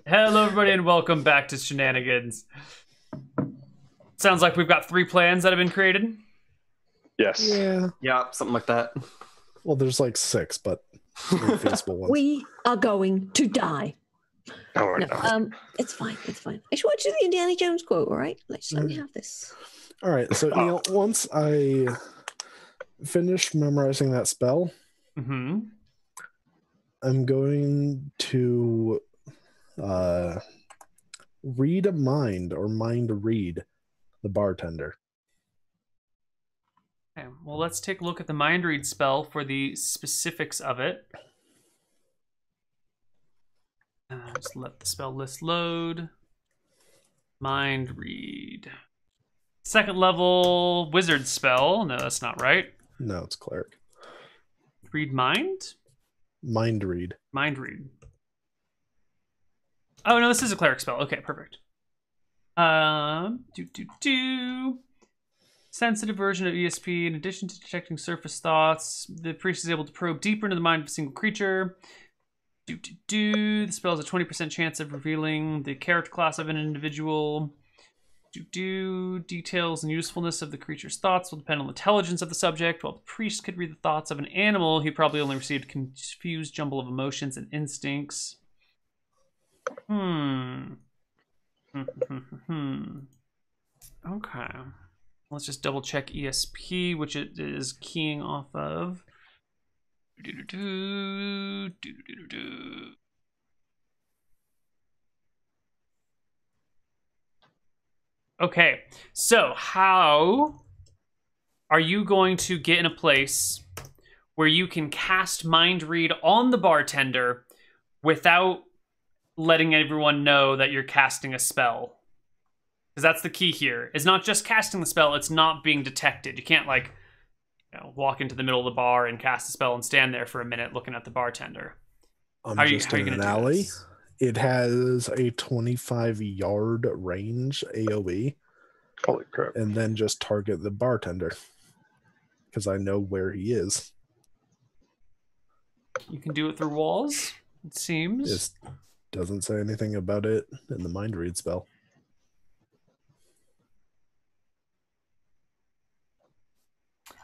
Hello, everybody, and welcome back to Shenanigans. Sounds like we've got 3 plans that have been created. Yes. Yeah. Yeah, something like that. Well, there's like 6, but feasible ones. We are going to die. No, we're No, not. it's fine. It's fine. I just want to do the Indiana Jones quote, all right? Let me have this. All right. So, Neal, once I finish memorizing that spell, I'm going to read a mind or mind read the bartender. Okay, well, let's take a look at the mind read spell for the specifics of it. Just let the spell list load. Mind read. 2nd level wizard spell. No, that's not right. No, it's cleric. Read mind? Mind read. Mind read. Oh, no, this is a cleric spell. Okay, perfect. Sensitive version of ESP. In addition to detecting surface thoughts, the priest is able to probe deeper into the mind of a single creature. The spell has a 20% chance of revealing the character class of an individual. Details and usefulness of the creature's thoughts will depend on the intelligence of the subject. While the priest could read the thoughts of an animal, he probably only received a confused jumble of emotions and instincts. Okay. Let's just double check ESP, which it is keying off of. Okay, so how are you going to get in a place where you can cast Mind Read on the bartender without letting everyone know that you're casting a spell? Because that's the key here. It's not just casting the spell, it's not being detected. You can't, like, walk into the middle of the bar and cast a spell and stand there for a minute looking at the bartender. I'm just in an alley. It has a 25-yard range AoE. Holy crap. And then just target the bartender. Because I know where he is. You can do it through walls, it seems. It doesn't say anything about it in the mind read spell.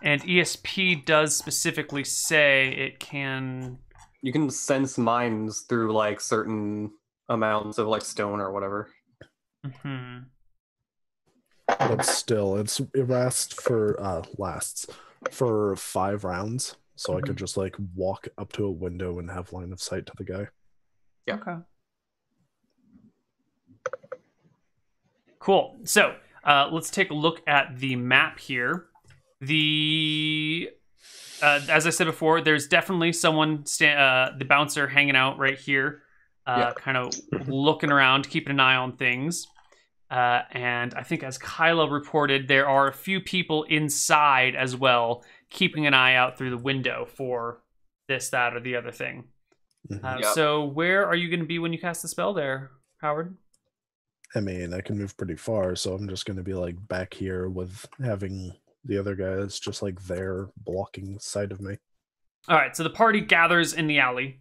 And ESP does specifically say it can... You can sense minds through, like, certain amounts of, like, stone or whatever. But still, it lasts for 5 rounds. So I could just, like, walk up to a window and have line of sight to the guy. Yeah. Okay. Cool. So, let's take a look at the map here. As I said before, there's definitely someone, the bouncer, hanging out right here, kind of looking around, keeping an eye on things. And I think, as Kyla reported, there are a few people inside as well, keeping an eye out through the window for this, that, or the other thing. So where are you going to be when you cast the spell there, Howard? I mean, I can move pretty far, so I'm just going to be, like, back here with having the other guys just, like, there blocking the side of me. All right, so the party gathers in the alley,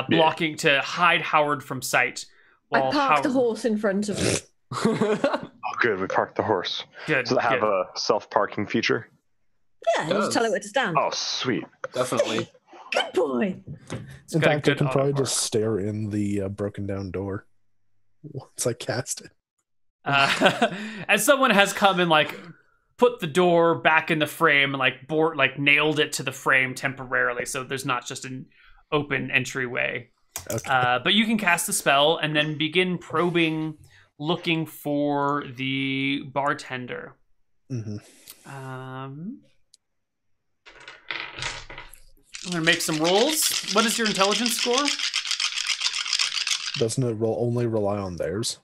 blocking to hide Howard from sight. I parked the horse in front of me. Oh, good. We parked the horse. Good. Does it have a self-parking feature? Yeah, just tell it where to stand. Oh, sweet. Definitely. Good boy. In fact, I can probably just stare in the broken down door once I cast it. As someone has come and, like, put the door back in the frame and, like, nailed it to the frame temporarily, so there's not just an open entryway. Okay. But you can cast the spell and then begin probing, looking for the bartender. I'm gonna make some rolls. What is your intelligence score? Doesn't it only rely on theirs?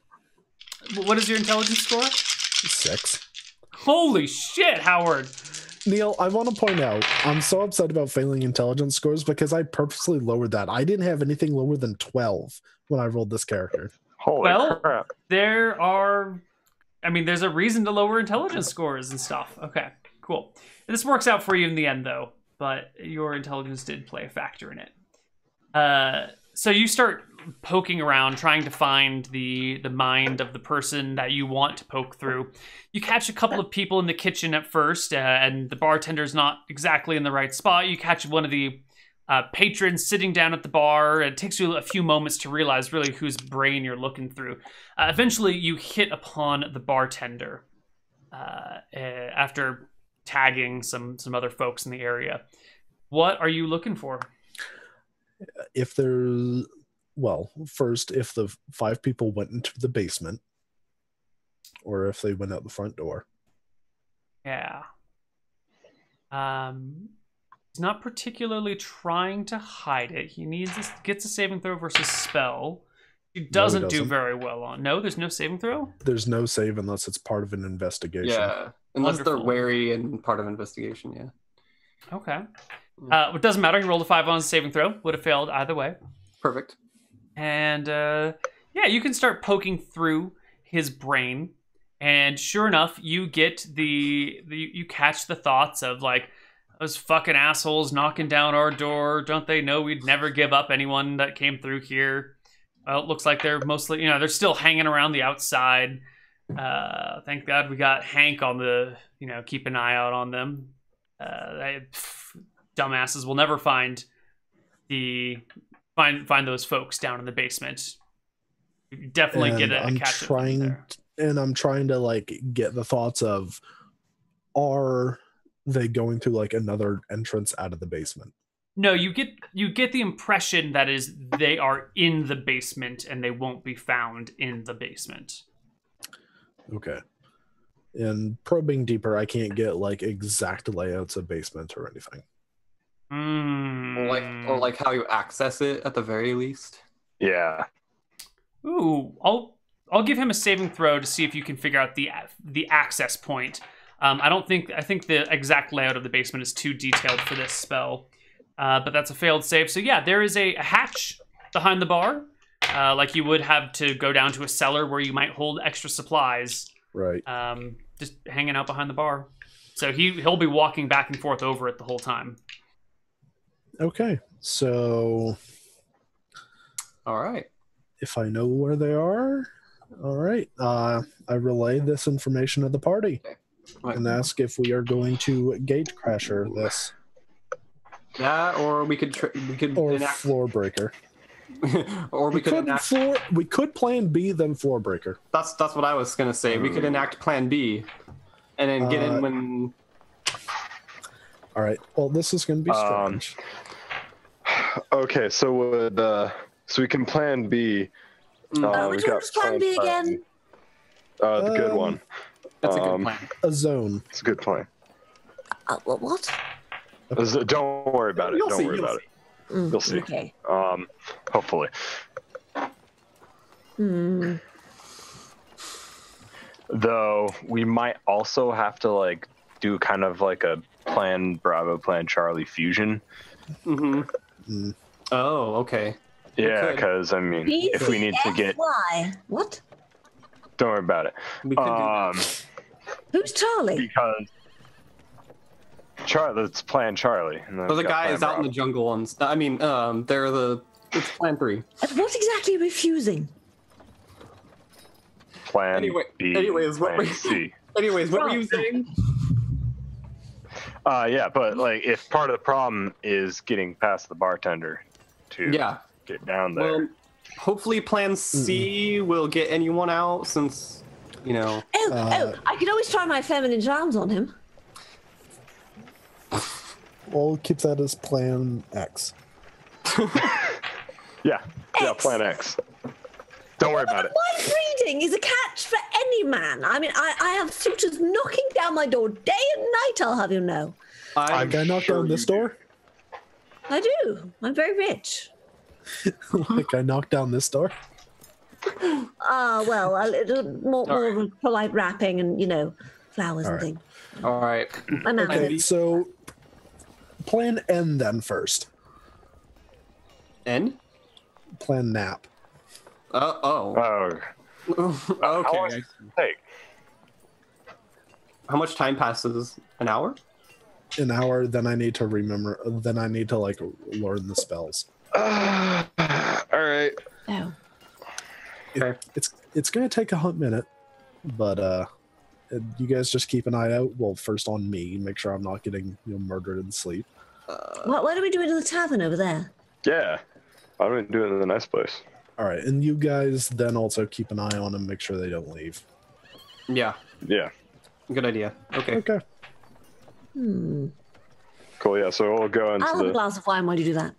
What is your intelligence score? 6. Holy shit, Howard! Neal, I want to point out, I'm so upset about failing intelligence scores because I purposely lowered that. I didn't have anything lower than 12 when I rolled this character. Holy crap. There's a reason to lower intelligence scores and stuff. Okay, cool. This works out for you in the end, though, but your intelligence did play a factor in it. So you start poking around, trying to find the mind of the person that you want to poke through. You catch a couple of people in the kitchen at first, and the bartender's not exactly in the right spot. You catch one of the patrons sitting down at the bar. It takes you a few moments to realize really whose brain you're looking through. Eventually, you hit upon the bartender after tagging some other folks in the area. What are you looking for? If there's, well, first, if the 5 people went into the basement, or if they went out the front door. Yeah. He's not particularly trying to hide it. He gets a saving throw versus spell. He doesn't do very well on. No, there's no saving throw? There's no save unless it's part of an investigation. Yeah, unless Wonderful. they're wary and part of investigation, yeah. Okay. It doesn't matter. He rolled a 5 on his saving throw. Would have failed either way. Perfect. And yeah, you can start poking through his brain. And sure enough, you get you catch the thoughts of like, those fucking assholes knocking down our door. Don't they know we'd never give up anyone that came through here? Well, it looks like they're mostly, they're still hanging around the outside. Thank God we got Hank on the, keep an eye out on them. Dumbasses will never find those folks down in the basement. You definitely get a catch there. And I'm trying to like get the thoughts of, are they going through like another entrance out of the basement? No, you get the impression that is they are in the basement and they won't be found in the basement. Okay. And probing deeper, I can't get like exact layouts of basement or anything. Or like how you access it at the very least. Yeah. Ooh, I'll give him a saving throw to see if you can figure out the access point. I think the exact layout of the basement is too detailed for this spell. But that's a failed save. So yeah, there is a hatch behind the bar. Like you would have to go down to a cellar where you might hold extra supplies. Right. Just hanging out behind the bar. So he'll be walking back and forth over it the whole time. Okay. So All right. if I know where they are, all right. I relay this information to the party and ask if we are going to gate crasher this. Yeah, or we could Or enact, floor breaker. or we could enact, We could plan B then floor breaker. that's what I was gonna say. We could enact Plan B, and then get in when. All right. Well, this is going to be strange. Okay, so we can plan B. Which one's plan B again? The good one. That's a good plan. A zone. It's a good plan. What? Don't worry about it. You'll Don't see, worry you'll about it. You'll see. Okay. Hopefully. Though we might also have to like do kind of like a Plan Bravo, Plan Charlie fusion. Mm-hmm. Oh, okay. Yeah, because I mean, if we need to get, What? don't worry about it. We could do that. Who's Charlie? Because Charlie, it's Plan Charlie. And then So the we've got guy Plan is out in Bravo. the jungle on. I mean, it's Plan 3. And what exactly are we fusing? Plan B. Anyways, Plan C. What were you saying? Yeah, but like, if part of the problem is getting past the bartender to get down there. Well, hopefully Plan C will get anyone out since, I could always try my feminine charms on him. We'll keep that as Plan X. Yeah, Plan X. Don't worry about it. Wife breeding is a catch for any man. I mean, I have suitors knocking down my door day and night, I'll have you know. Can I knock down this door? I do. I'm very rich. Like I knocked down this door? Well, a little more of a polite wrapping and, flowers and things. All right. I'm out of Okay, it. so Plan N then first. N? Plan Nap. Oh. How long does Okay. it take? How much time passes? An hour? An hour, then I need to remember, then I need to like learn the spells. All right. Oh. Okay. It's gonna take a hot minute, but you guys just keep an eye out. Well, first on me, make sure I'm not getting murdered in sleep. Why don't we do it in the tavern over there? Yeah. Why don't we do it in a nice place? All right, and you guys then also keep an eye on them, make sure they don't leave. Yeah. Yeah. Good idea. Okay. Okay. Cool. Yeah. So we'll go into I'll have a the. glass of wine while you do that.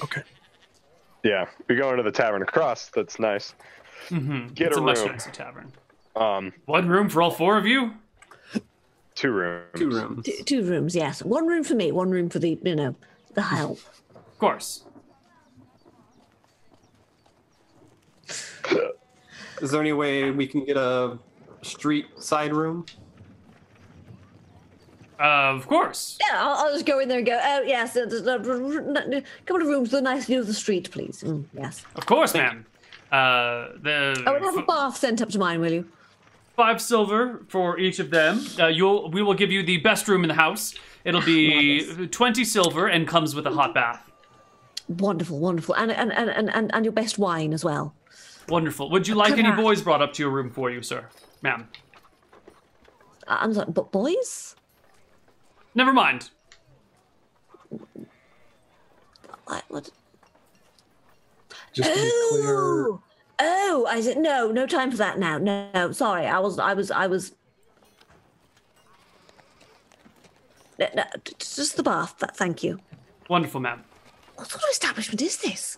Okay. Yeah, we go into the tavern across. That's nice. Get It's a a much room. nicer tavern. 1 room for all 4 of you? 2 rooms. 2 rooms. Two rooms, yes. 1 room for me, 1 room for the the help. Of course. Is there any way we can get a street side room? Of course. Yeah, I'll just go in there and go, oh, yes, there's a couple of rooms with a nice view of the street, please. Yes. Of course, ma'am. The Oh, and have a bath sent up to mine, will you? 5 silver for each of them. We will give you the best room in the house. It'll be 20 silver and comes with a hot bath. Wonderful, wonderful. And your best wine as well. Wonderful. Would you like any boys brought up to your room for you, sir? Ma'am. I'm sorry, but boys? Never mind. What? Just to be clear. Oh, I said no time for that now. No, sorry. I was no, just the bath. Thank you. Wonderful, ma'am. What sort of establishment is this?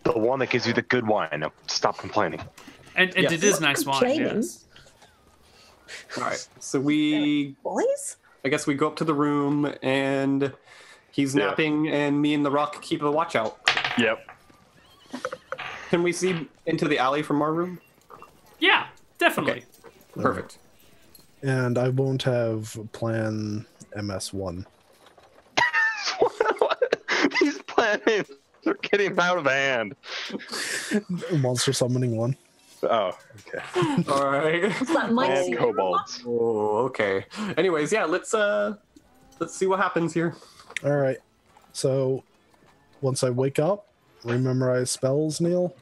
The one that gives you the good wine. Now, stop complaining. And Yes. it is nice wine, Complaining? yes. All right. So we, Boys? I guess we go up to the room and he's Yeah. napping and me and the Rock keep a watch out. Yep. Can we see into the alley from our room? Yeah, definitely. Okay. Perfect. And I won't have plan MS1. These plans are getting out of hand. Monster summoning one. Oh, okay. All right. That might And seem kobolds. Oh, okay. Anyways, yeah, let's see what happens here. All right. So once I wake up, rememorize spells, Neal.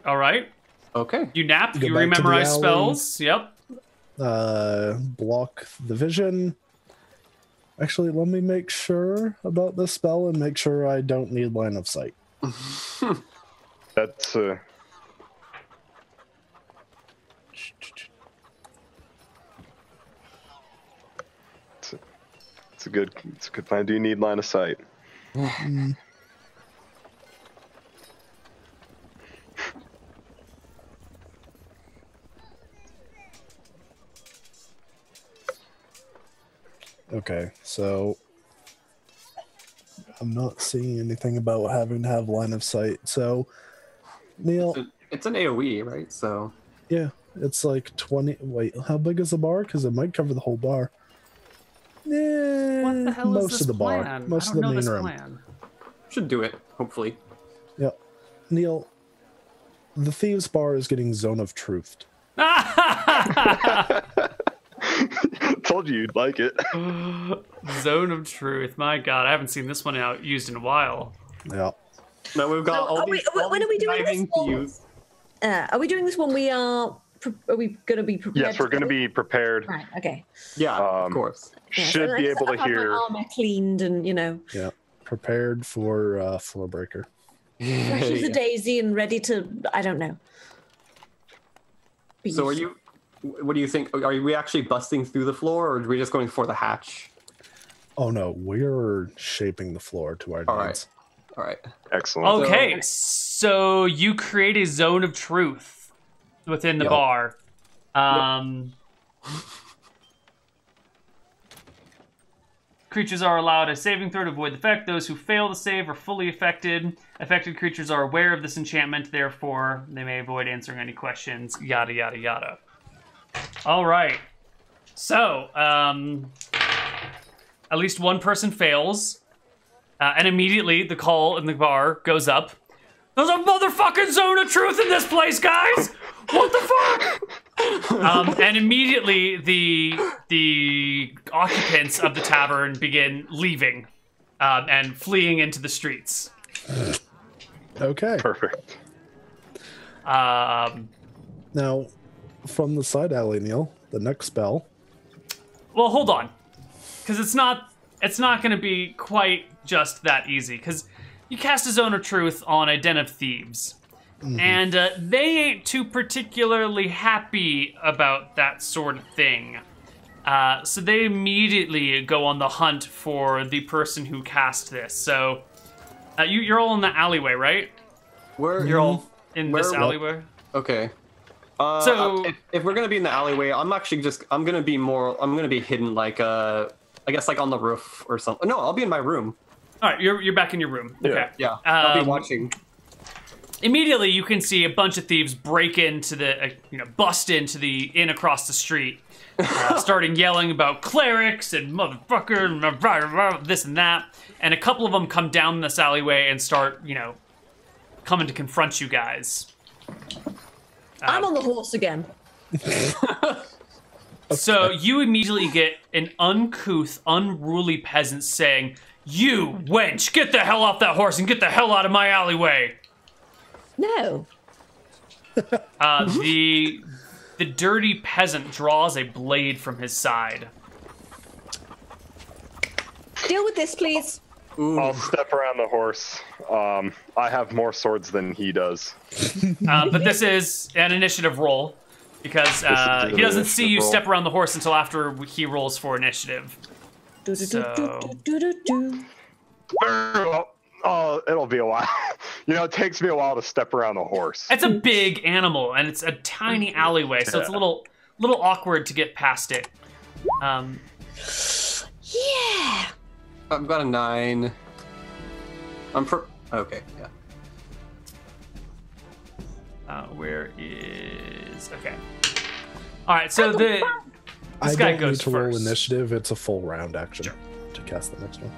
All right. Okay. You nap, Go you back to the rememorize alley. spells. Yep. Block the vision. Actually, let me make sure about this spell and make sure I don't need line of sight. That's it's a good plan. Do you need line of sight? Okay, so I'm not seeing anything about having to have line of sight. So, Neal, It's an AoE, right? So yeah, it's like 20. Wait, how big is the bar? Because it might cover the whole bar. Yeah, What the hell is most this of the plan? bar, most I of don't the know main this room. plan. should do it. Hopefully. Yep. Neal, the thieves' bar is getting zone of truth. Told you you'd like it. Zone of Truth. My God, I haven't seen this one out used in a while. Yeah. Now we've got So all are these. we- when are we doing this conniving one? thieves. Are we doing this when we are we going to be prepared? Yes, we're going to be prepared. Right. Okay. Yeah, of course. Yes, Should and be I able to have my hear. armor cleaned and Yeah. Prepared for floor breaker. fresh as a daisy and ready to. I don't know. be So are used. you? What do you think? Are we actually busting through the floor, or are we just going for the hatch? Oh no, we're shaping the floor to our All needs. right. All right. Excellent. Okay, so you create a zone of truth within the Yep. bar. Creatures are allowed a saving throw to avoid the effect. Those who fail to save are fully affected. Affected creatures are aware of this enchantment, therefore they may avoid answering any questions. Yada yada yada. All right. So, at least one person fails, and immediately the call in the bar goes up. There's a motherfucking zone of truth in this place, guys! What the fuck? And immediately the occupants of the tavern begin leaving. and fleeing into the streets. Okay. Perfect. Now, from the side alley, Neal, the next spell. Well, hold on, because it's not going to be quite just that easy. Because you cast a Zone of Truth on a Den of Thieves, and they ain't too particularly happy about that sort of thing. So they immediately go on the hunt for the person who cast this. So you're all in the alleyway, right? You're all in this alleyway. Okay. So if we're gonna be in the alleyway, I'm gonna be hidden like I guess like on the roof or something. No, I'll be in my room. all right, you're back in your room. Okay. Yeah, I'll be watching. Immediately, you can see a bunch of thieves break into bust into the inn across the street, starting yelling about clerics and motherfucker, this and that. And a couple of them come down this alleyway and start, coming to confront you guys. I'm on the horse again. So you immediately get an uncouth, unruly peasant saying, "You wench, get the hell off that horse and get the hell out of my alleyway." No. The dirty peasant draws a blade from his side. Deal with this, please. I'll step around the horse. I have more swords than he does. But this is an initiative roll, because he doesn't see you step around the horse until after he rolls for initiative. Oh, it'll be a while. It takes me a while to step around the horse. It's a big animal, and it's a tiny alleyway, so it's a little awkward to get past it. Yeah. I've got a 9. Okay, yeah. Where is... Okay. Alright, so this guy don't goes need to first. roll initiative. It's a full round action to cast the next one.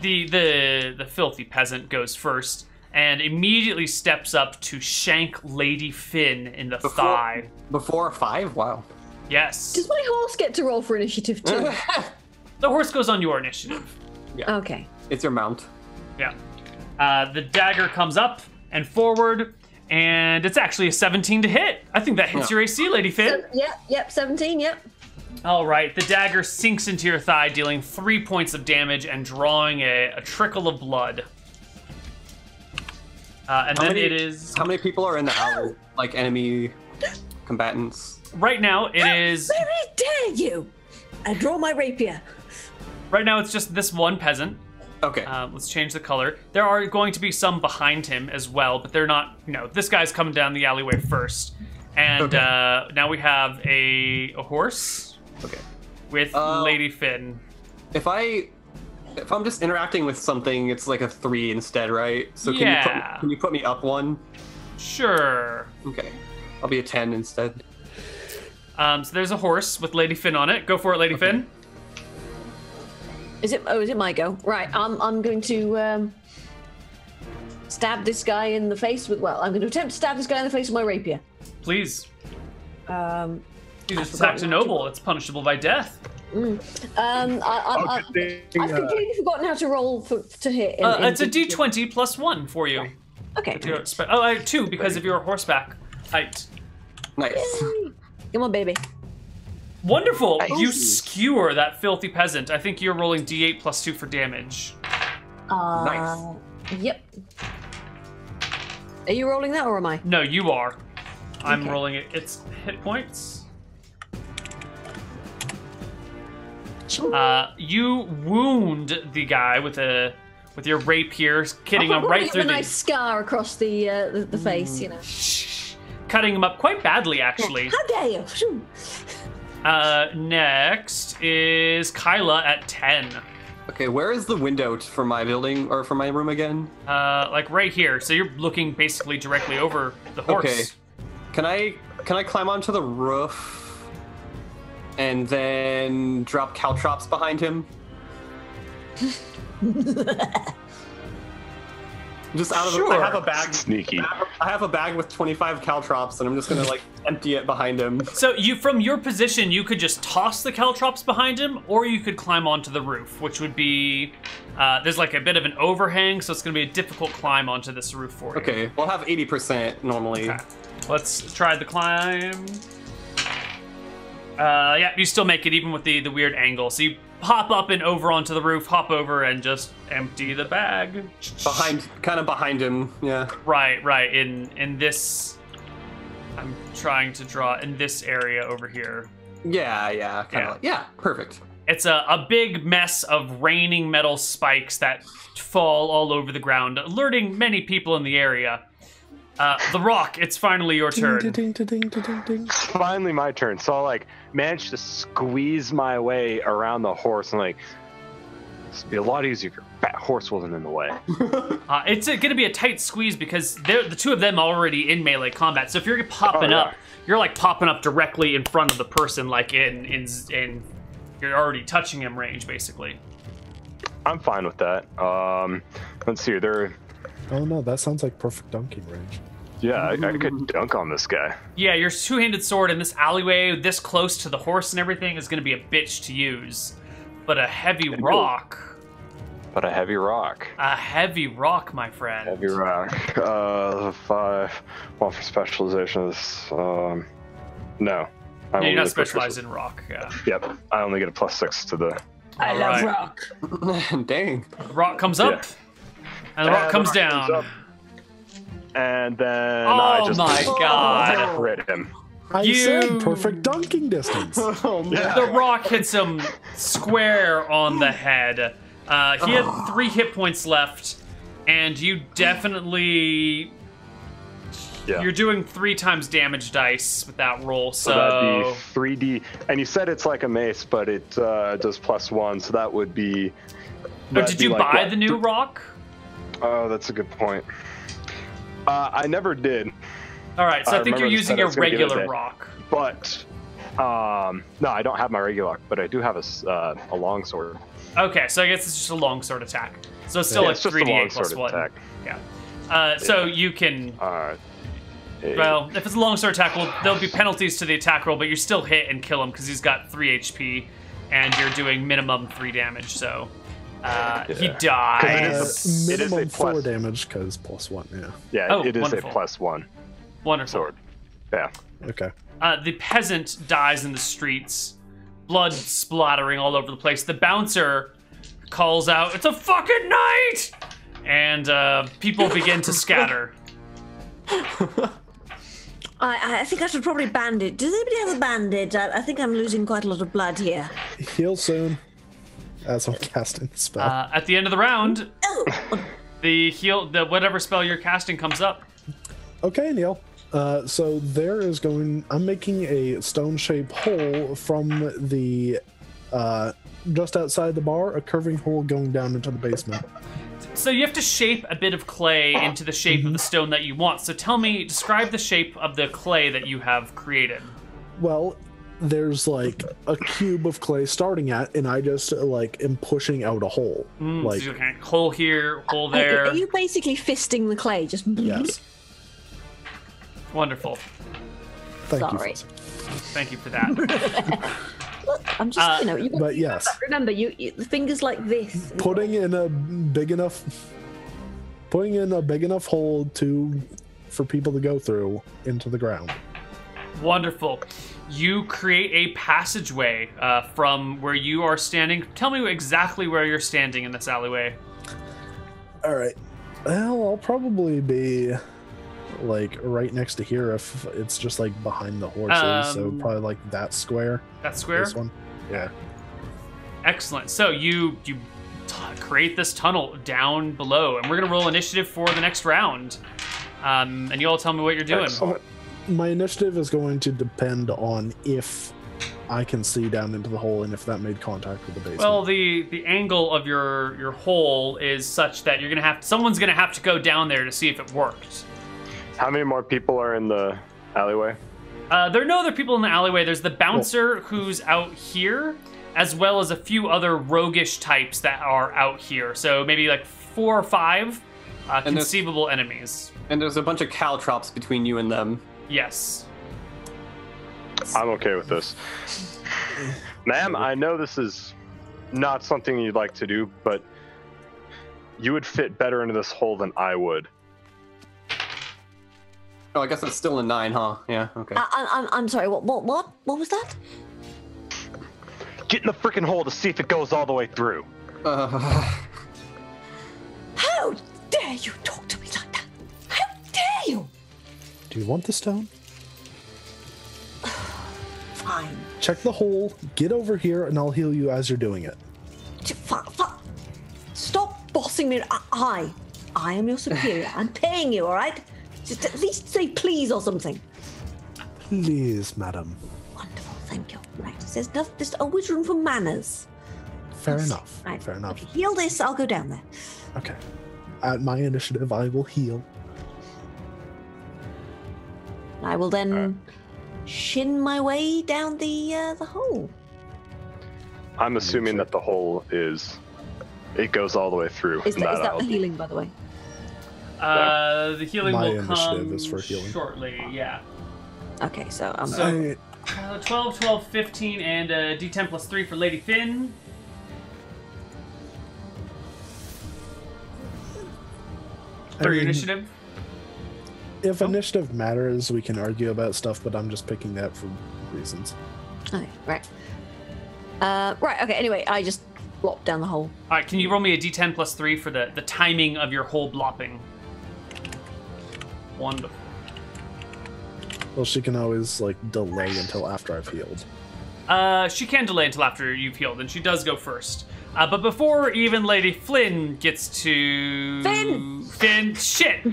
The filthy peasant goes first and immediately steps up to shank Lady Finn in the thigh. Before 5? Wow. Yes. Does my horse get to roll for initiative too? The horse goes on your initiative. Yeah. Okay. It's your mount. Yeah. The dagger comes up and forward, and it's actually a 17 to hit. I think that hits your AC, Lady Finn. Yep, 17, yep. All right, the dagger sinks into your thigh, dealing 3 points of damage and drawing a trickle of blood. And then it is... How many people are in the alley? Like enemy combatants? Right now, it is... Very dare you! I draw my rapier. Right now, it's just this one peasant. Okay. Let's change the color. There are going to be some behind him as well, but they're not... this guy's coming down the alleyway first. And now we have a horse. Okay. With Lady Finn. If I'm just interacting with something, it's like a 3 instead, right? So can you put me up 1? Sure. Okay. I'll be a 10 instead. So there's a horse with Lady Finn on it. Go for it, Lady Finn. Is it my go? Right, I'm going to stab this guy in the face with... Well, I'm going to attempt to stab this guy in the face with my rapier. Please. You just attacked a noble. It's punishable by death. I've completely forgotten how to roll to hit. It's a d20 plus 1 for you. Okay. 2 because of your horseback height. Nice. Yay. Come on, baby. Wonderful. You skewer that filthy peasant. I think you're rolling d8 plus 2 for damage. Nice. Yep. Are you rolling that or am I? No, you are. I'm rolling it. It's hit points. You wound the guy with your rapier, hitting him right through a nice scar across the face, cutting him up quite badly, actually. How dare you? Next is Kyla at 10. Okay, where is the window for my building or for my room again? Like right here. So you're looking basically directly over the horse. Okay. Can I climb onto the roof and then drop caltrops behind him? Just out of Sure. I have a bag. Sneaky. I have a bag with 25 caltrops, and I'm just gonna like empty it behind him. So from your position, you could just toss the caltrops behind him, or you could climb onto the roof, which would be there's like a bit of an overhang, so it's going to be a difficult climb onto this roof for you. Okay, we'll have 80% normally. Okay. Let's try the climb. Yeah, you still make it even with the weird angle. So you hop up and over onto the roof, hop over, and just empty the bag. Kind of behind him. Yeah. Right. In this, I'm trying to draw in this area over here. Yeah. Kind of. Yeah. Perfect. It's a big mess of raining metal spikes that fall all over the ground, alerting many people in the area. The Rock, it's finally your turn. Ding, ding, ding, ding, ding, ding. It's finally my turn. So I like managed to squeeze my way around the horse and like it'd be a lot easier if your fat horse wasn't in the way. It's going to be a tight squeeze because the two of them are already in melee combat. So if you're popping up, you're like popping up directly in front of the person, like in you're already touching him range, basically. I'm fine with that. Let's see. Oh no, that sounds like perfect dunking range. Yeah, I could dunk on this guy. Yeah, your two-handed sword in this alleyway, this close to the horse and everything, is going to be a bitch to use. But a heavy rock. But a heavy rock. A heavy rock, my friend. Heavy rock. 5. One for specializations. No. Yeah, you're not specialized in rock. Yeah. Yep. I only get a +6 to the. I All love right. rock. Dang. The rock comes up, and the rock comes down. up, and then Oh I just my God. hit him. I said perfect dunking distance. Oh man. The rock hits him square on the head. He had 3 hit points left, and you definitely... Yeah. You're doing 3 times damage dice with that roll, So that'd be 3D. And you said it's like a mace, but it does +1, so that would be. Oh, did you buy the new rock? Oh, that's a good point. I never did, All right, so I think remember you're you using said I a was gonna give it a regular day. rock. but no, I don't have my regular rock, but I do have a long sword. Okay, so I guess it's just a longsword attack. So it's still Yeah, a it's just a 3d8 longsword plus 1. attack. Yeah. So you can... Well, if it's a longsword attack, there'll be penalties to the attack roll, but you still hit and kill him because he's got 3 HP, and you're doing minimum 3 damage, so... He dies. It is a Minimum 4 plus- damage because +1. Yeah. Yeah, Oh, it is wonderful. a +1 Wonderful. sword. Yeah. Okay. The peasant dies in the streets, blood splattering all over the place. The bouncer calls out, "It's a fucking night!" And people begin to scatter. I think I should probably bandage. Does anybody have a bandage? I think I'm losing quite a lot of blood here. Heal soon. As I'm casting the spell. At the end of the round, Oh, the whatever spell you're casting comes up. Okay, Neal. So there is going. I'm making a stone-shaped hole from the just outside the bar, a curving hole going down into the basement. So you have to shape a bit of clay into the shape of the stone that you want. So describe the shape of the clay that you have created. Well, there's like a cube of clay starting at, and I just like am pushing out a hole. Like So you can hole here, hole are there. you basically fisting the clay? Just yes. Wonderful. Thank Sorry. you. Thank you for that. Look, I'm just you. But yes, Remember, you the fingers like this. putting in a big enough hole for people to go through into the ground. Wonderful. You create a passageway from where you are standing. Tell me exactly where you're standing in this alleyway. All right. Well, I'll probably be like right next to here if it's just like behind the horses. So probably like that square. That square? This one. Yeah. Excellent. So you create this tunnel down below, and we're gonna roll initiative for the next round. And you all tell me what you're doing. Excellent. My initiative is going to depend on if I can see down into the hole and if that made contact with the basement. Well, the angle of your hole is such that someone's gonna have to go down there to see if it worked. How many more people are in the alleyway? There are no other people in the alleyway. There's the bouncer who's out here, as well as a few other roguish types that are out here. So maybe like 4 or 5. conceivable enemies. And there's a bunch of caltrops between you and them. Yes. I'm okay with this. Ma'am, I know this is not something you'd like to do, but you would fit better into this hole than I would. Oh, I guess it's still a 9, huh? Yeah, okay. I'm sorry. What was that? Get in the freaking hole to see if it goes all the way through. How dare you talk to me like that? How dare you? Do you want the stone? Fine. Check the hole, get over here, and I'll heal you as you're doing it. Stop bossing me. I am your superior. I'm paying you, all right? Just at least say please or something. Please, madam. Wonderful, thank you. Right, there's always room for manners. Fair enough. Right. Fair enough. Okay, heal this, I'll go down there. Okay. At my initiative, I will heal. I will then shin my way down the hole. I'm assuming that the hole it goes all the way through. Is that the healing, by the way? The healing My will initiative come is for healing. shortly, yeah. Okay, so I'm... So, 12, 12, 15, and D10 plus 3 for Lady Finn. For your initiative? If initiative matters, we can argue about stuff, but I'm just picking that for reasons. Okay, right. Okay, anyway, I just blopped down the hole. Alright, can you roll me a D10 plus 3 for the timing of your hole blopping? Wonderful. Well, she can always, delay until after I've healed. She can delay until after you've healed, and she does go first. But before even Lady Flynn gets to... Finn! Shit!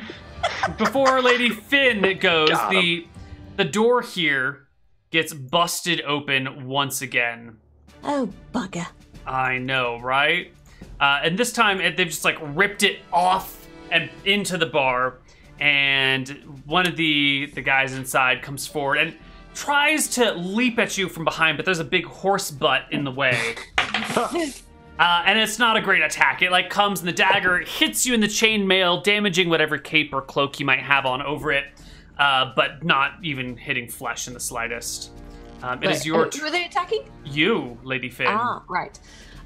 Before Lady Finn goes, the door here gets busted open once again. Oh, bugger. I know, right? And this time, they've just, ripped it off and into the bar, and one of the guys inside comes forward and tries to leap at you from behind, but there's a big horse butt in the way. And it's not a great attack. It comes and the dagger hits you in the chainmail, damaging whatever cape or cloak you might have on over it, but not even hitting flesh in the slightest. It is your who are they attacking? You, Lady Finn. Ah, right.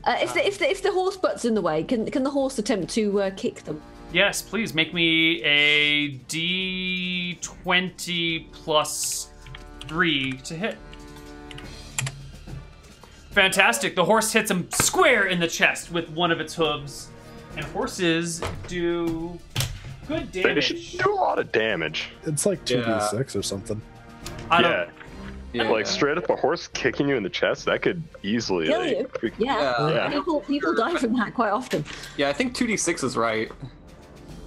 If the horse butt's in the way, can the horse attempt to kick them? Yes, please make me a D20 plus 3 to hit. Fantastic. The horse hits him square in the chest with one of its hooves. And horses do good damage. They should do a lot of damage. It's like 2d6 or something. Yeah, straight up a horse kicking you in the chest, that could easily Kill you. Yeah. People die from that quite often. Yeah, I think 2d6 is right.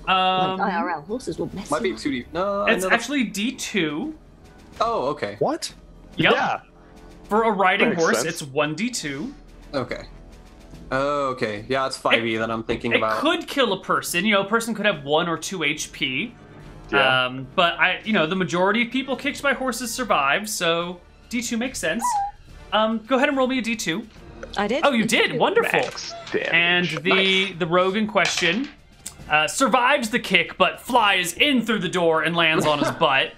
IRL horses will mess Might be you up. 2d. No, It's actually D2. Oh, okay. What? Yep. Yeah. For a riding Makes horse, sense. it's 1D2. Okay. Oh, okay. Yeah, it's 5e that I'm thinking It about. could kill a person. A person could have 1 or 2 HP. Yeah. But the majority of people kicked by horses survive, so D2 makes sense. Go ahead and roll me a D2. I did. Oh, you did. Wonderful. Max damage. And the rogue in question survives the kick, but flies in through the door and lands on his butt,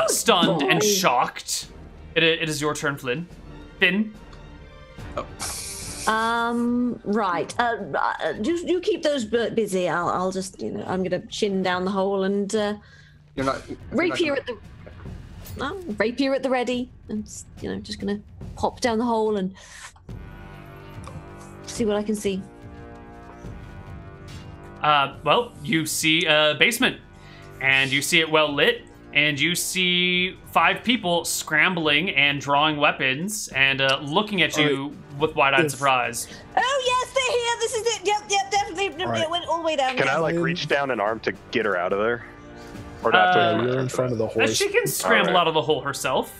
stunned and shocked. It is your turn, Flynn. Finn. Right. You keep those busy. I'll just, I'm gonna shin down the hole and You're not. rapier at the. Rapier at the ready, and just gonna hop down the hole and see what I can see. Well, you see a basement, and you see it well lit, and you see 5 people scrambling and drawing weapons and looking at you with wide-eyed surprise. Oh yes, they're here. This is it. Yep, definitely. All right. It went all the way down. Can I reach down an arm to get her out of there? Or do I have to wait for You're her in for front that? of the horse. She can scramble out of the hole herself.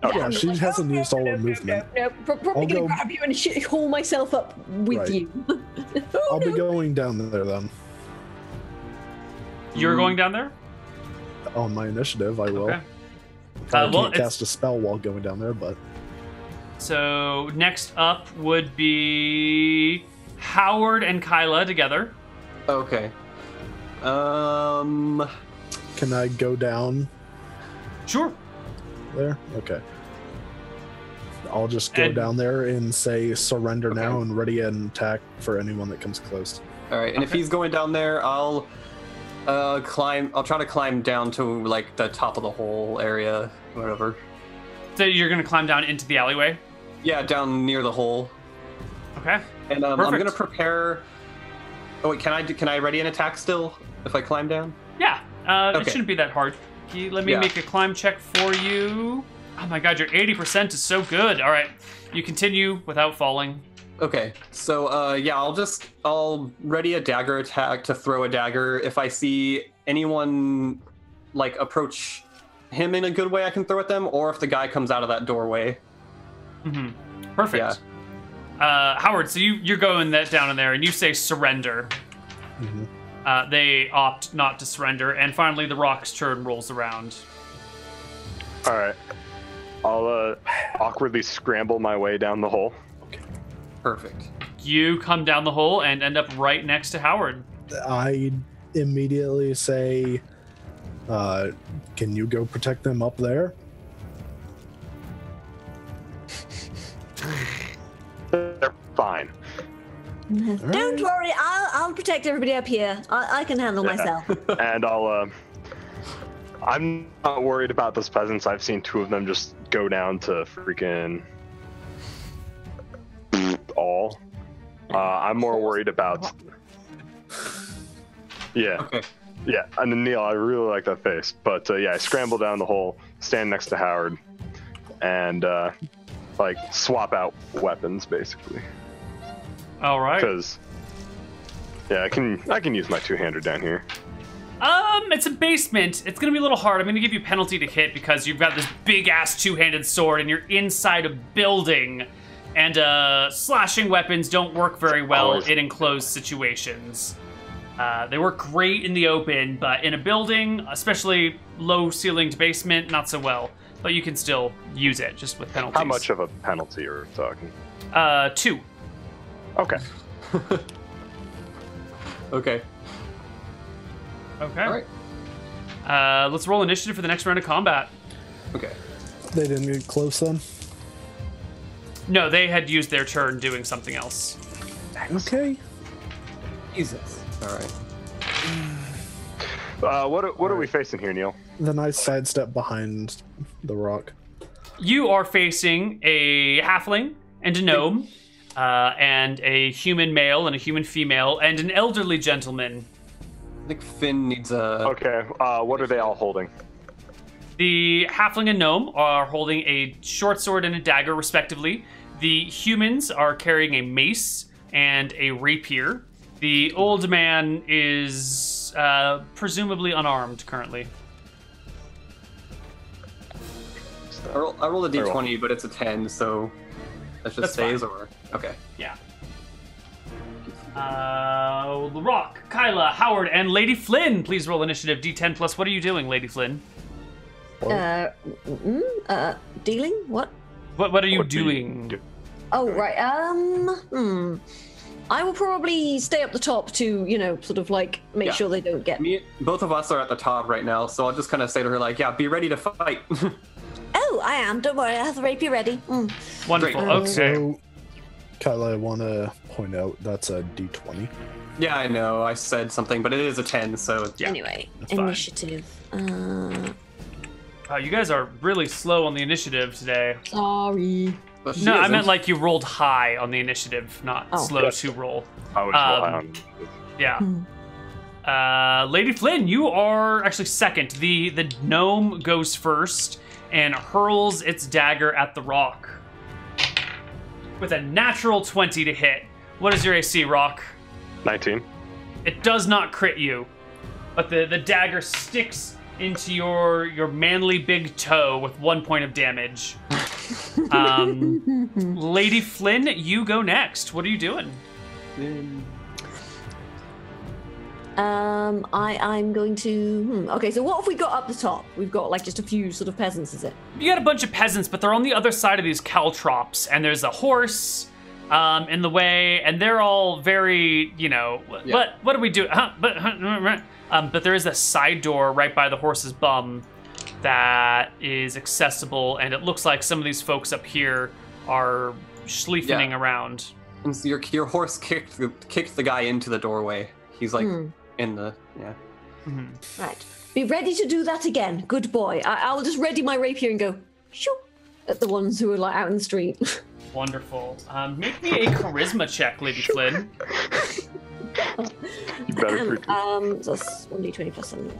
Yeah, she hasn't used all her movement. No, probably gonna grab you and haul myself up with Right. you. I'll be going down there then. You're going down there? On my initiative, I will. Okay. I well, can't cast a spell while going down there, but So next up would be Howard and Kyla together. Okay. Can I go down Sure. there? Okay. I'll just go And- down there and say surrender now and ready an attack for anyone that comes close. All right, and if he's going down there, I'll climb. I'll try to climb down to like the top of the hole area, whatever. So you're gonna climb down into the alleyway. Yeah, down near the hole. Okay. And I'm Perfect. gonna prepare. Oh wait, can I ready an attack still if I climb down? Yeah. It Okay. shouldn't be that hard. Let me Yeah. make a climb check for you. Oh my god, your 80% is so good. All right, you continue without falling. Okay, so yeah, I'll ready a dagger attack to throw a dagger. If I see anyone like approach him in a good way, I can throw at them, or if the guy comes out of that doorway. Perfect. Howard, so you're going down in there, and you say surrender. They opt not to surrender, and finally the rock's turn rolls around. All right. I'll awkwardly scramble my way down the hole. Perfect. You come down the hole and end up right next to Howard. I immediately say, can you go protect them up there? They're fine. Don't worry, I'll protect everybody up here. I can handle myself. And I'm not worried about those peasants. I've seen two of them just go down to freaking all. I'm more worried about. Yeah. Okay. Yeah, and then Neal, I really like that face. But yeah, I scramble down the hole, stand next to Howard, and like swap out weapons basically. All right. Because yeah, I can use my two-hander down here. It's a basement. It's gonna be a little hard. I'm gonna give you penalty to hit because you've got this big-ass two-handed sword and you're inside a building. And slashing weapons don't work very well in enclosed situations. They work great in the open, but in a building, especially low-ceilinged basement, not so well. But you can still use it, just with penalties. How much of a penalty are we talking? 2. Okay. Okay. Okay. All right. Let's roll initiative for the next round of combat. Okay. They didn't get close then? No, they had used their turn doing something else. Okay. Jesus. All right. What are we facing here, Neal? Then I sidestep behind the rock. You are facing a halfling and a gnome, and a human male and a human female, and an elderly gentleman. I think Finn needs a. Okay. What are they all holding? The halfling and gnome are holding a short sword and a dagger, respectively. The humans are carrying a mace and a rapier. The old man is presumably unarmed currently. I rolled a d20, but it's a 10, so that just That's stays, fine. or okay. Yeah. The Rock, Kyla, Howard, and Lady Flynn, please roll initiative D10 plus. What are you doing, Lady Flynn? Dealing? What? What are you What do you doing? do? Oh, right. I will probably stay up the top to, sort of like make Yeah. sure they don't get. Both of us are at the top right now, so I'll just kind of say to her like, "Yeah, be ready to fight." Oh, I am. Don't worry. I have the rapier ready. Wonderful. Great. Okay. So, Kyla, I want to point out that's a d20. Yeah, I know. I said something, but it is a 10, so Yeah, Anyway, fine. initiative. Wow, you guys are really slow on the initiative today. Sorry. but she No, I isn't. meant like you rolled high on the initiative, not Oh. slow to roll. I was rely on. Yeah. Lady Flynn, you are actually second. The gnome goes first and hurls its dagger at the rock with a natural 20 to hit. What is your AC, Rock? 19. It does not crit you, but the dagger sticks into your manly big toe with 1 point of damage. Lady Flynn, you go next. What are you doing? I'm going to. Okay, so what have we got up the top? We've got like just a few sort of peasants, is it? You got a bunch of peasants, but they're on the other side of these caltrops, and there's a horse, in the way, and they're all very, what do we do? But there is a side door right by the horse's bum that is accessible, and it looks like some of these folks up here are schleifening around. And so your horse kicked the guy into the doorway. He's like in the Right. Be ready to do that again. Good boy. I'll just ready my rapier and go shoo at the ones who are like out in the street. Wonderful. Make me a charisma check, Lady Flynn. You better. So that's 1d20 plus 7.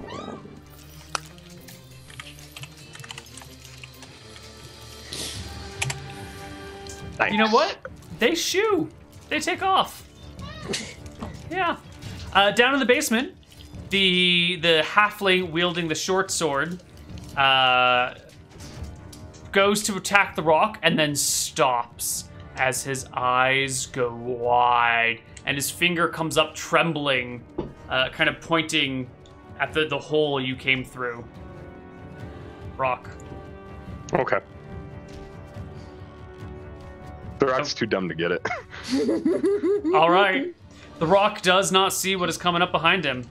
Nice. You know what? They shoo. They take off. Yeah. Down in the basement, the halfling wielding the short sword goes to attack the rock and then stops as his eyes go wide and his finger comes up trembling, kind of pointing at the hole you came through. Rock. Okay. The rock's too dumb to get it. All right. The rock does not see what is coming up behind him.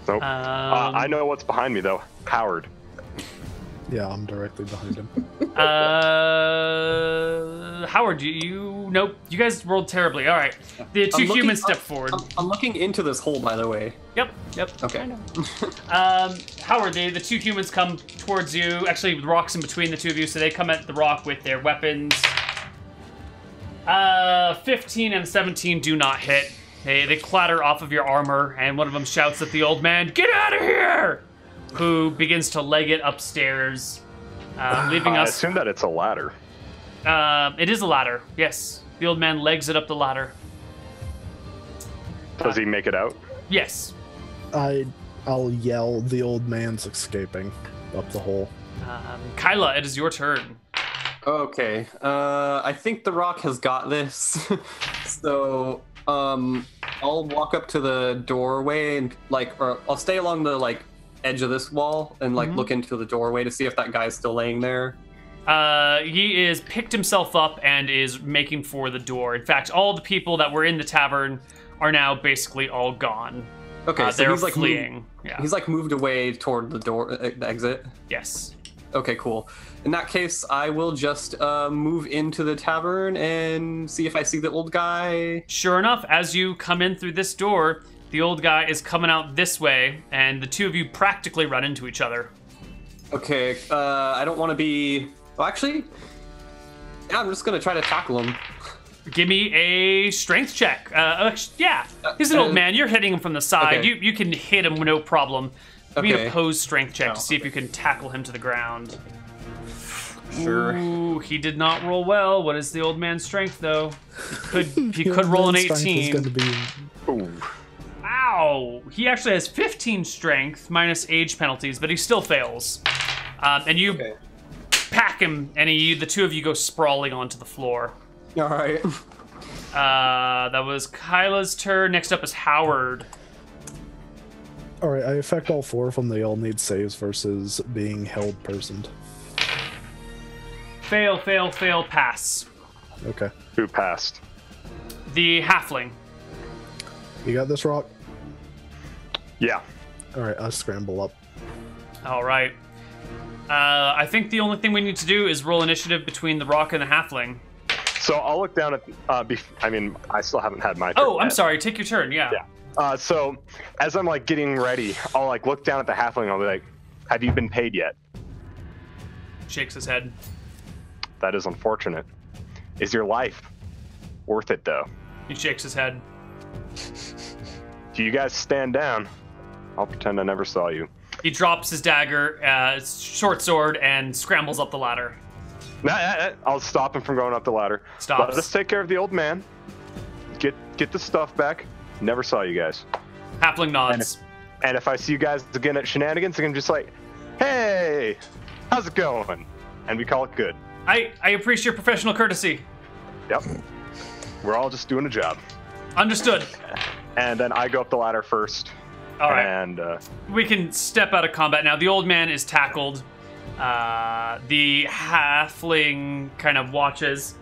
Nope. I know what's behind me, though. Howard. Yeah, I'm directly behind him. Howard, nope. You guys rolled terribly. All right. The two humans step forward. I'm looking into this hole, by the way. Yep. Okay. Howard, the two humans come towards you. Actually, the rock's in between the two of you, so they come at the rock with their weapons. 15 and 17 do not hit. They clatter off of your armor, and one of them shouts at the old man, "Get out of here!" Who begins to leg it upstairs, leaving us... I assume that it's a ladder. It is a ladder, yes. The old man legs it up the ladder. Does he make it out? Yes. I'll yell, "The old man's escaping," up the hole. Kyla, it is your turn. Okay. I think the rock has got this. So, I'll walk up to the doorway and or I'll stay along the edge of this wall and look into the doorway to see if that guy's still laying there. He is picked himself up and is making for the door. In fact, all the people that were in the tavern are now basically all gone. Okay, so they're he's fleeing. Yeah. He's moved away toward the door, the exit. Yes. Okay, cool. In that case, I will just move into the tavern and see if I see the old guy. Sure enough, as you come in through this door, the old guy is coming out this way, and the two of you practically run into each other. Okay, I don't want to be... Well, actually, yeah, I'm just going to try to tackle him. Give me a strength check. Yeah, he's an old man. You're hitting him from the side. Okay. You can hit him with no problem. Give me an Okay. opposed strength check to see if you can tackle him to the ground. Sure. Ooh, he did not roll well. What is the old man's strength, though? He could roll an 18. Ooh. Ow! He actually has 15 strength minus age penalties, but he still fails. And you pack him, and the two of you go sprawling onto the floor. All right. That was Kyla's turn. Next up is Howard. All right, I affect all four of them. They all need saves versus being held personed. Fail, fail, fail, pass. Okay. Who passed? The halfling. You got this, Rock? Yeah. All right, I scramble up. All right. I think the only thing we need to do is roll initiative between the rock and the halfling. So I'll look down at. I still haven't had my turn. Oh, I'm yet. sorry. Take your turn. Yeah. So as I'm getting ready, I'll look down at the halfling. I'll be like, "Have you been paid yet?" Shakes his head. That is unfortunate. Is your life worth it, though? He shakes his head. Do you guys stand down? I'll pretend I never saw you. He drops his dagger, short sword, and scrambles up the ladder. I'll stop him from going up the ladder. Stops. Let us take care of the old man. Get the stuff back. Never saw you guys. Halfling nods. And if I see you guys again at Shenanigans, I'm just "Hey, how's it going?" And we call it good. I appreciate your professional courtesy. Yep. We're all just doing a job. Understood. And then I go up the ladder first. All right. And we can step out of combat now. The old man is tackled. The halfling kind of watches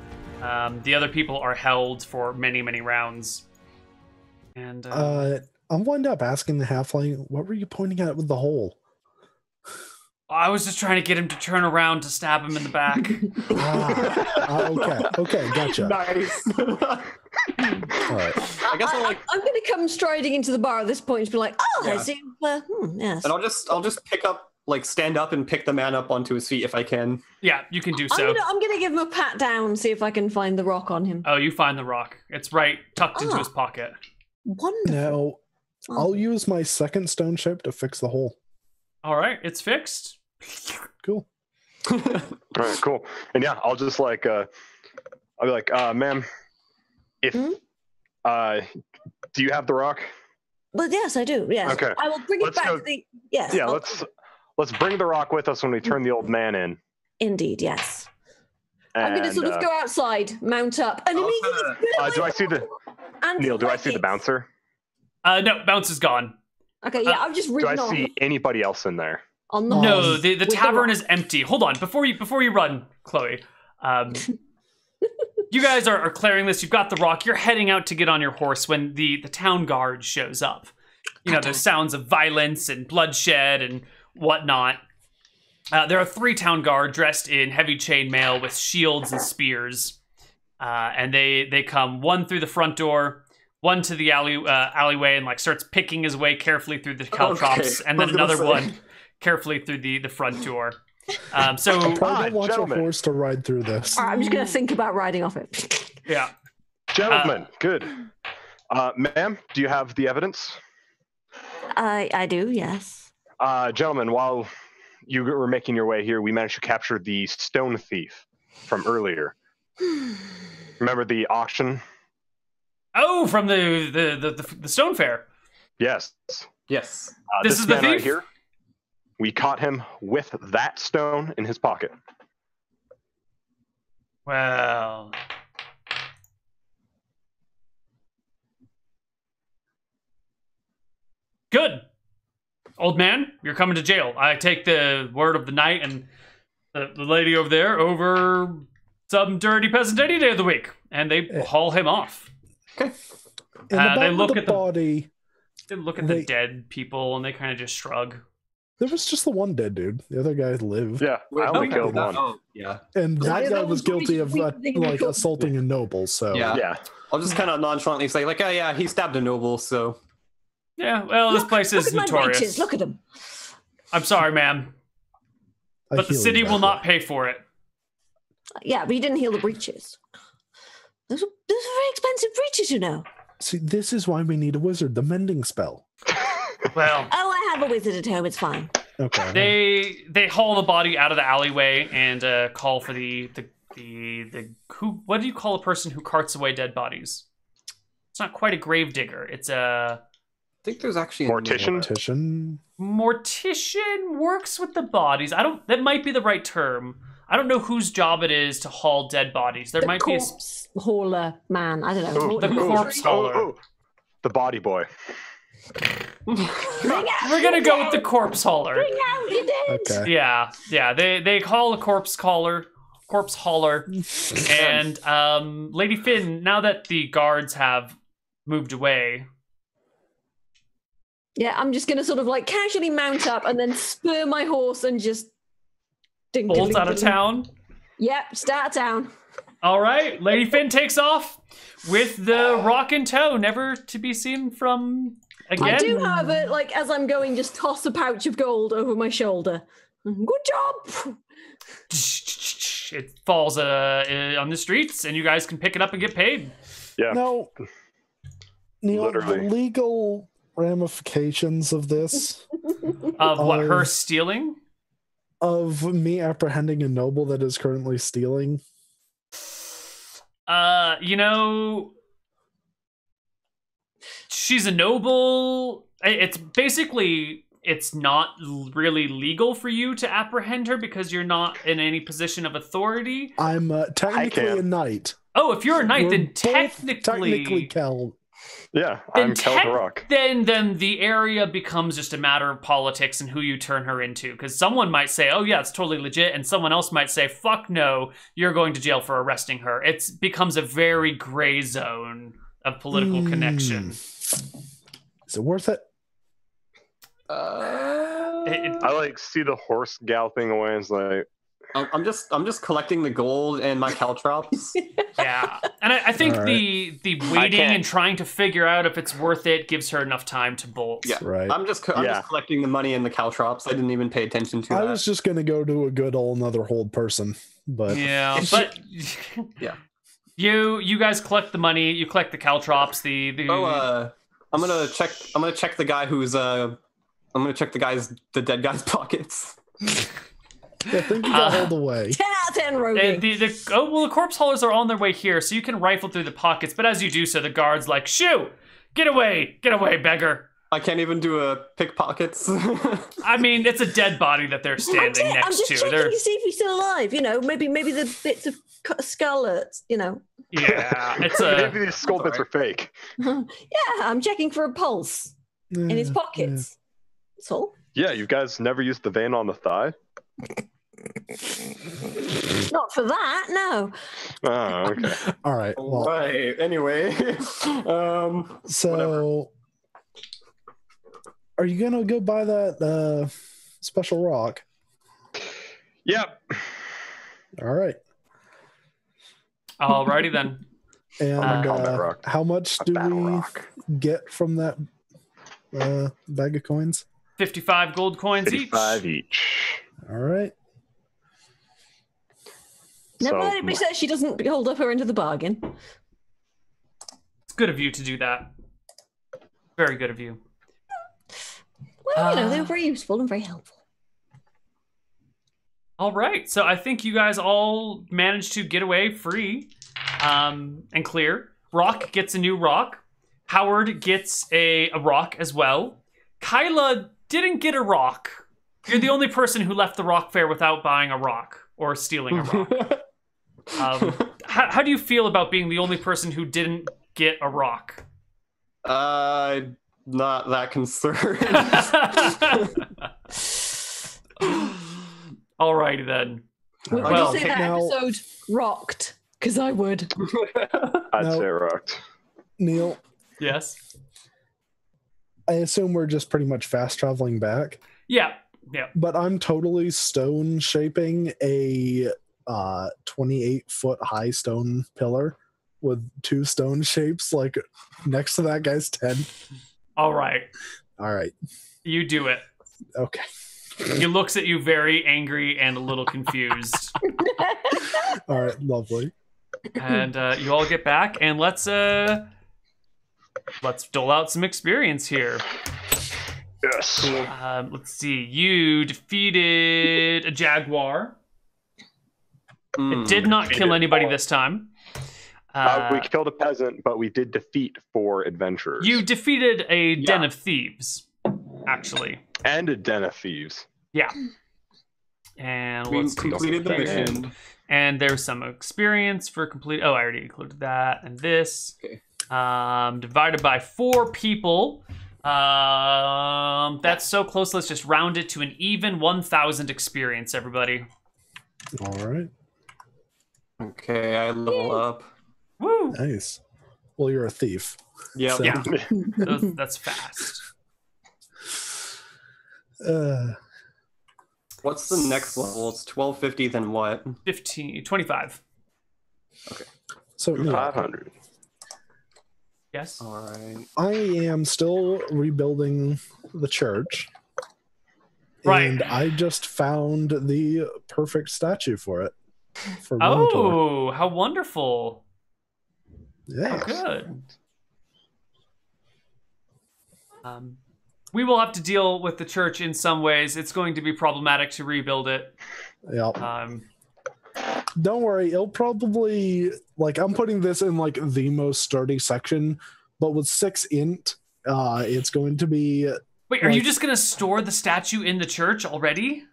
The other people are held for many, many rounds. And I'm wind up asking the halfling, what were you pointing at with the hole? I was just trying to get him to turn around to stab him in the back. Okay, gotcha. Nice. All right. I guess I'll like, I'm going to come striding into the bar at this point and be like, oh, Yeah. I see. Yes. and I'll just pick up, like, stand up and pick the man up onto his feet if I can. Yeah, you can do so. I'm gonna give him a pat down, see if I can find the rock on him. Oh, you find the rock. It's right tucked into his pocket. Wonderful. Now, I'll use my second stone shape to fix the hole. All right, it's fixed. Cool. All right, cool. And yeah, I'll just like, I'll be like, ma'am, if, do you have the rock? Well, yes, I do. Yes. Okay. I will bring it Let's back go- to the. Yes. Yeah, let's bring the rock with us when we turn the old man in. Indeed, yes. I'm And, going to sort of go outside, mount up, and I'll immediately. do I see the Neal? Do I see the bouncer? No, bounce is gone. Okay, yeah, I've just Do ridden I on see anybody else in there? on the No, horse the with tavern rock. is empty. Hold on, before you run, Chloe. You guys are clearing this. You've got the rock. You're heading out to get on your horse when the town guard shows up. You know, there's sounds of violence and bloodshed and whatnot. There are 3 town guard dressed in heavy chainmail with shields and spears, and they come one through the front door, one to the alleyway, and like starts picking his way carefully through the caltrops, Okay, and then I was gonna another say. one carefully through the front door. So I don't want gentlemen. your horse to ride through this. All right, I'm just going to think about riding off it. yeah, Gentlemen, good. Ma'am, do you have the evidence? I do, yes. Gentlemen, while you were making your way here, we managed to capture the stone thief from earlier. Remember the auction? oh, from the stone fair. Yes. Yes. This is the man right thief? here. We caught him with that stone in his pocket. Well, good. Old man, you're coming to jail. I take the word of the knight and the lady over there over some dirty peasant any day of the week, and they haul him off. In the they back look of the at the- body, They look at the They- dead people and they kind of just shrug. there was just the one dead dude. The other guy lived. Yeah, I only okay. killed one. Oh, yeah. And that Yeah, guy that was was probably guilty of just we- like assaulting a noble. So Yeah. Yeah. I'll just kind of nonchalantly say, like, oh, yeah, he stabbed a noble, so. Yeah, well, this place Look is at my notorious. breeches. Look at them. I'm sorry, ma'am, I but the healed city you will that not way. pay for it. Yeah, but you didn't heal the breeches. Those are very expensive breeches, you know. See, this is why we need a wizard. The mending spell. Well, Oh, I have a wizard at home. It's fine. Okay. they haul the body out of the alleyway and call for the who? What do you call a person who carts away dead bodies? It's not quite a grave digger. It's a I think there's actually Mortician? Mortician. mortician. Works with the bodies. I don't. That might be the right term. I don't know whose job it is to haul dead bodies. There The might be a, corpse hauler man. I don't know. The corpse hauler. The body boy. Bring out, We're gonna go with the corpse hauler. bring out your dead. Okay. Yeah. They call a corpse hauler, and Lady Finn. Now that the guards have moved away, Yeah, I'm just gonna sort of like casually mount up and then spur my horse and just bolt out of town. Yep, start town. All right, Lady Finn takes off with the rock in tow, never to be seen from again. I do, however, like as I'm going, just toss a pouch of gold over my shoulder. Good job. It falls on the streets, and you guys can pick it up and get paid. Yeah. Now, Neal, Literally. the legal ramifications of this, Of what, Oh. her stealing? of me apprehending a noble that is currently stealing. You know, she's a noble. It's basically, it's not really legal for you to apprehend her because you're not in any position of authority. I'm technically can. a knight. Oh, if you're a knight, We're then both technically, count. Yeah, I'm Kel the Rock. Then the area becomes just a matter of politics and who you turn her into. Because someone might say, oh yeah, it's totally legit. And someone else might say, fuck no, you're going to jail for arresting her. It becomes a very gray zone of political connection. Is it worth it? I like see the horse galloping away and it's like, I'm just collecting the gold and my caltrops. Yeah, and I think the waiting and trying to figure out if it's worth it gives her enough time to bolt. Yeah, right. I'm just collecting the money and the caltrops. I didn't even pay attention to I that. was just gonna go to a good old another hold person, but yeah, but yeah, you guys collect the money. You collect the caltrops. I'm gonna check the guy who's I'm gonna check the dead guy's pockets. I think you got all the way. 10 out of 10 roving. The corpse haulers are on their way here, so you can rifle through the pockets. But as you do so, the guard's like, "Shoo! Get away, beggar!" I can't even do a pickpockets. I mean, it's a dead body that they're standing next I'm just to. checking to see if he's still alive. You know, maybe the bits of skull, you know. Yeah, maybe these skull bits are fake. Yeah, I'm checking for a pulse in his pockets. That's all. Yeah, you guys never used the vein on the thigh? Not for that, no. Oh, okay. All right. Well, right. Anyway, so whatever. Are you gonna go buy that special rock? Yep. All right. Alrighty then. And rock. how much do we get from that bag of coins? 55 gold coins 55 each. All right. Never let it be said she doesn't hold up her end of the bargain. It's good of you to do that. Very good of you. Well, you know, they were very useful and very helpful. All right, so I think you guys all managed to get away free and clear. Rock gets a new rock. Howard gets a rock as well. Kyla didn't get a rock. You're the only person who left the rock fair without buying a rock or stealing a rock. How do you feel about being the only person who didn't get a rock? Not that concerned. Alrighty then. Would you say that episode rocked? Because I would. I'd say rocked. Neal. Yes. I assume we're just pretty much fast traveling back. Yeah. But I'm totally stone shaping a 28-foot high stone pillar with two stone shapes like next to that guy's tent. All right. You do it. Okay. He looks at you very angry and a little confused. All right, lovely. And you all get back, and let's dole out some experience here. Yes. Let's see. You defeated a jaguar. It did not kill anybody this time. We killed a peasant, but we did defeat 4 adventurers. You defeated a den of thieves, actually. And a den of thieves. Yeah. And we let's completed the mission. And there's some experience for complete. Oh, I already included that. And this. Okay. Divided by 4 people. That's so close. Let's just round it to an even 1,000 experience, everybody. All right. Okay, I level up. Woo! Nice. Well, you're a thief. Yep. So. Yeah. That's fast. What's the next level? It's 1250, then what? 25. Okay. So 500. Yes. All right. I am still rebuilding the church. Right. And I just found the perfect statue for it. For Minotaur. Oh, how wonderful. Yeah. How good. We will have to deal with the church in some ways. It's going to be problematic to rebuild it. Yeah. Don't worry, it'll probably I'm putting this in the most sturdy section, but with 6 int, it's going to be. Wait, are you just going to store the statue in the church already?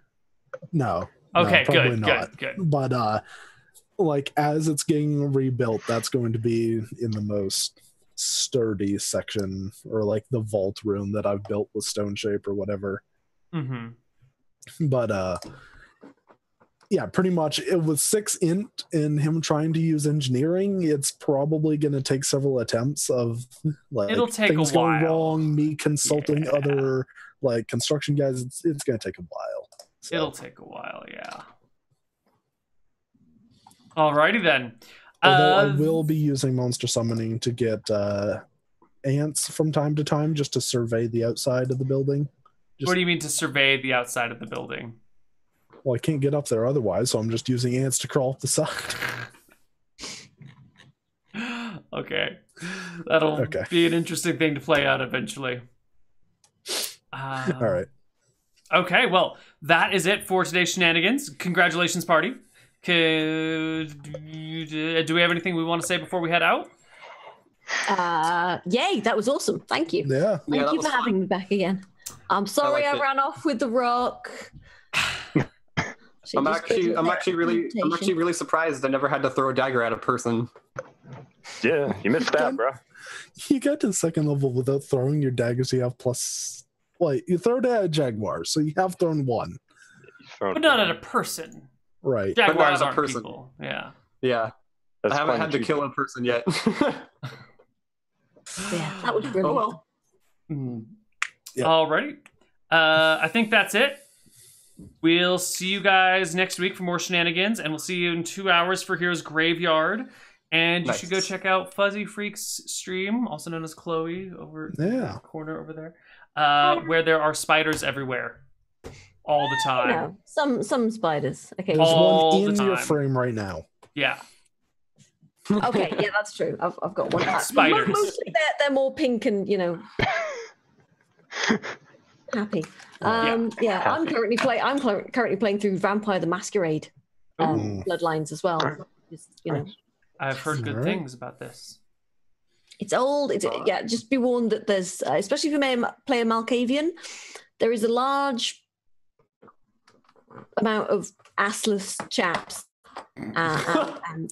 No. Okay, no, probably good. But as it's getting rebuilt, that's going to be in the most sturdy section, or like the vault room that I've built with stone shape or whatever. But yeah, pretty much it was 6 int and him trying to use engineering. It's probably going to take several attempts of like It'll take things a going while. wrong, me consulting other like construction guys. It's going to take a while. So. It'll take a while, yeah. Alrighty then. Although I will be using monster summoning to get ants from time to time just to survey the outside of the building. What do you mean to survey the outside of the building? Well, I can't get up there otherwise, so I'm just using ants to crawl up the side. Okay. That'll be an interesting thing to play out eventually. All right. Okay, well, that is it for today's shenanigans. Congratulations, party. Do we have anything we want to say before we head out? Yay, that was awesome. Thank you. Yeah. Thank you for having me back again. I'm sorry I ran off with the rock. I'm actually really surprised I never had to throw a dagger at a person. Yeah, you missed that, bro. You got to the second level without throwing your daggers. You have plus. Wait, you throw it at a jaguar, so you have thrown one. But not at a person. Right. Jaguars aren't people. Yeah. Yeah. I haven't had to kill a person yet. Yeah, that was brilliant. Oh well. Yeah. Alrighty. I think that's it. We'll see you guys next week for more shenanigans, and we'll see you in 2 hours for Heroes Graveyard. And you should go check out Fuzzy Freak's stream, also known as Chloe, over in the corner over there, where there are spiders everywhere, all the time. No, some spiders. Okay, there's one in your frame right now. Yeah. Okay, yeah, that's true. I've got one. Spiders. Mostly they're more pink and happy. Yeah, I'm currently playing through Vampire the Masquerade Bloodlines as well. Just, I've heard good things about this. It's old. Just be warned that there's, especially if you may play a Malkavian, there is a large amount of assless chaps, and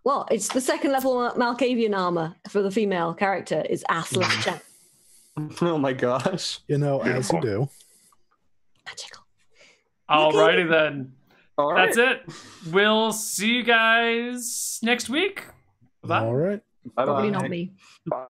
well, it's the second level Malkavian armor for the female character is assless chap. Oh my gosh! As you do. Magical. Alrighty then. All That's it. We'll see you guys next week. Bye. All right. Probably not me. Bye.